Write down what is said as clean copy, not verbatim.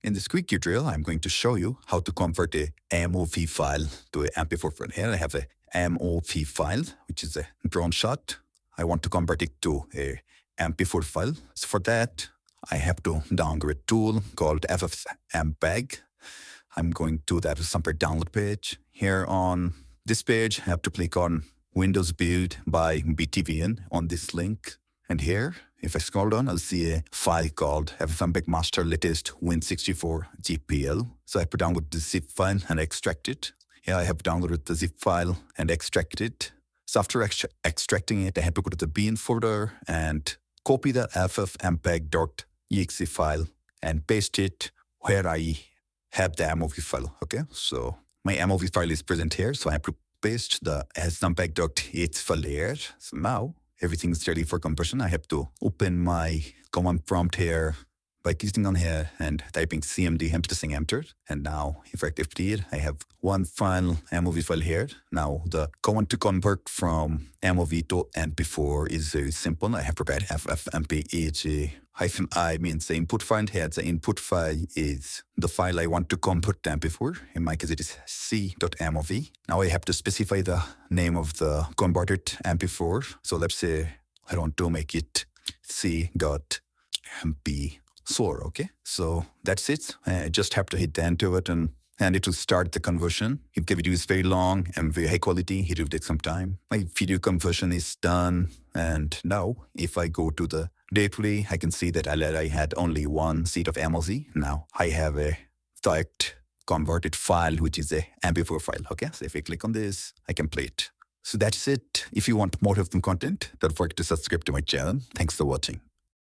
In this quick tutorial, I'm going to show you how to convert a MOV file to a MP4 file. Here I have a MOV file, which is a drone shot. I want to convert it to a MP4 file. So for that, I have to download a tool called FFmpeg. I'm going to that separate download page. Here on this page, I have to click on Windows Build by BTVN on this link. And here, if I scroll down, I'll see a file called FFmpeg Master Latest Win64 GPL. So I have to download the zip file and extract it. Here I have downloaded the zip file and extracted it. So after extracting it, I have to go to the bin folder and copy the ffmpeg.exe file and paste it where I have the MOV file. Okay, so my MOV file is present here. So I have to paste the FFmpeg.exe file here. So now everything's ready for conversion. I have to open my command prompt here by clicking on here and typing cmd enter. And now if I activate it, I have one file, MOV file here. Now the command to convert from MOV to MP4 is very simple. I have prepared FFmpeg-I means the input file here. The input file is the file I want to convert to MP4. In my case, it is c.mov. Now I have to specify the name of the converted MP4. So let's say I want to make it c.mp4. Okay, so that's it. I just have to hit the enter button and it will start the conversion. If the video is very long and very high quality, it will take some time. My video conversion is done. And now if I go to the directory, I can see that I had only one seed of MOV. Now I have a direct converted file, which is a MP4 file. Okay, so if I click on this, I can play it. So that's it. If you want more of the content, don't forget to subscribe to my channel. Thanks for watching.